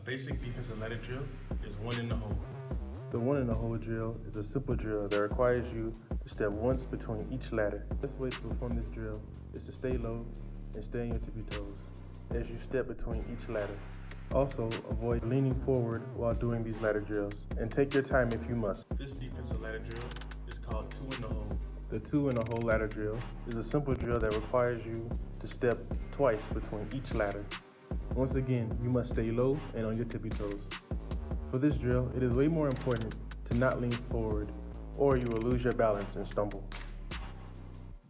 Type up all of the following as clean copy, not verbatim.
basic defensive ladder drill is one in the hole. The one in the hole drill is a simple drill that requires you to step once between each ladder. The best way to perform this drill is to stay low and stay on your tippy toes as you step between each ladder. Also, avoid leaning forward while doing these ladder drills, and take your time if you must. This defensive ladder drill is called two in the hole. The two in the hole ladder drill is a simple drill that requires you to step twice between each ladder. Once again, you must stay low and on your tippy toes. For this drill, it is way more important to not lean forward, or you will lose your balance and stumble.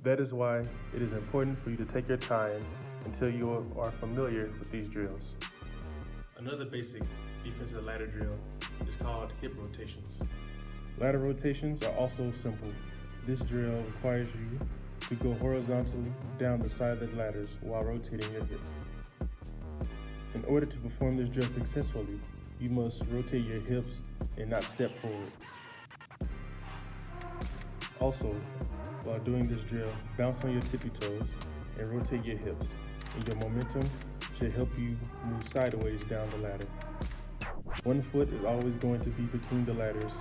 That is why it is important for you to take your time until you are familiar with these drills. Another basic defensive ladder drill is called hip rotations. Ladder rotations are also simple. This drill requires you to go horizontally down the side of the ladders while rotating your hips. In order to perform this drill successfully, you must rotate your hips and not step forward. Also, while doing this drill, bounce on your tippy toes and rotate your hips, and your momentum should help you move sideways down the ladder. One foot is always going to be between the ladders,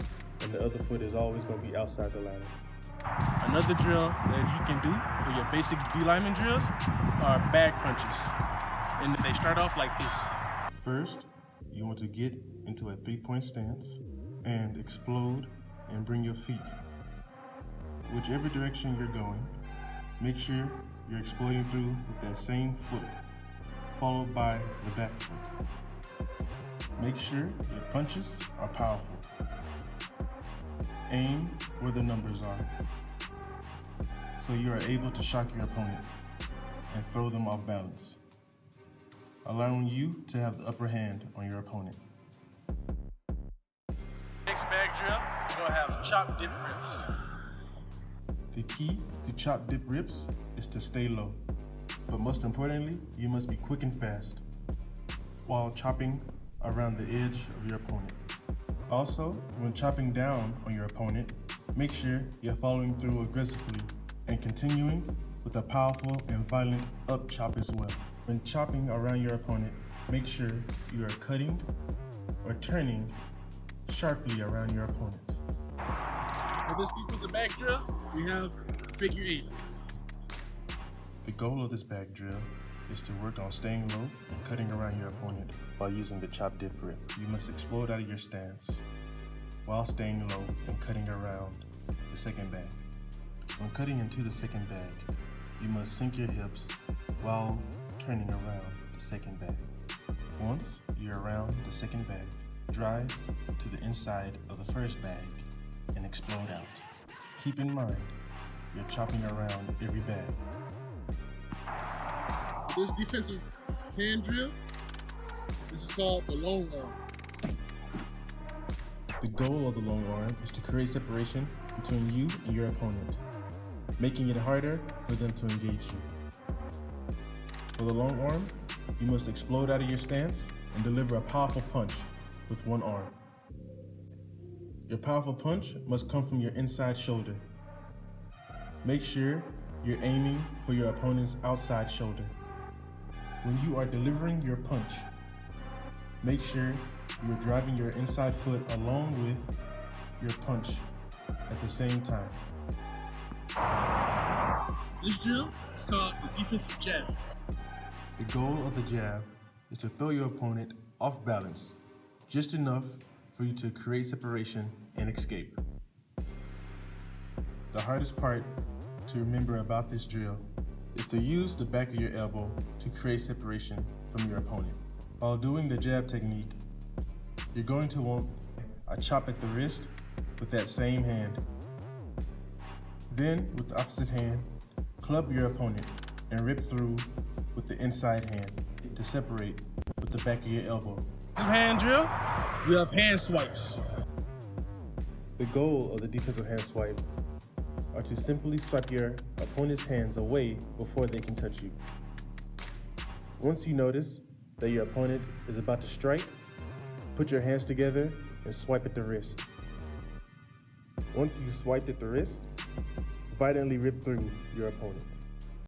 and the other foot is always going to be outside the ladder. Another drill that you can do for your basic D-lineman drills are bag punches. And they start off like this. First, you want to get into a 3-point stance and explode and bring your feet. Whichever direction you're going, make sure you're exploding through with that same foot, followed by the back foot. Make sure your punches are powerful. Aim where the numbers are, so you are able to shock your opponent and throw them off balance, allowing you to have the upper hand on your opponent. Next bag drill, we're gonna have chop dip rips. The key to chop dip rips is to stay low, but most importantly, you must be quick and fast while chopping around the edge of your opponent. Also, when chopping down on your opponent, make sure you're following through aggressively and continuing with a powerful and violent up chop as well. When chopping around your opponent, make sure you are cutting or turning sharply around your opponent. For this defensive bag drill, we have figure 8. The goal of this bag drill is to work on staying low and cutting around your opponent while using the chop dip rip. You must explode out of your stance while staying low and cutting around the second bag. When cutting into the second bag, you must sink your hips while turning around the second bag. Once you're around the second bag, drive to the inside of the first bag and explode out. Keep in mind, you're chopping around every bag. For this defensive hand drill, this is called the long arm. The goal of the long arm is to create separation between you and your opponent, making it harder for them to engage you. For the long arm, you must explode out of your stance and deliver a powerful punch with one arm. Your powerful punch must come from your inside shoulder. Make sure you're aiming for your opponent's outside shoulder. When you are delivering your punch, make sure you're driving your inside foot along with your punch at the same time. This drill is called the defensive jab. The goal of the jab is to throw your opponent off balance, just enough for you to create separation and escape. The hardest part to remember about this drill is to use the back of your elbow to create separation from your opponent. While doing the jab technique, you're going to want a chop at the wrist with that same hand. Then, with the opposite hand, club your opponent and rip through with the inside hand to separate with the back of your elbow. Hand drill, we have hand swipes. The goal of the defensive hand swipe are to simply swipe your opponent's hands away before they can touch you. Once you notice that your opponent is about to strike, put your hands together and swipe at the wrist. Once you've swiped at the wrist, violently rip through your opponent.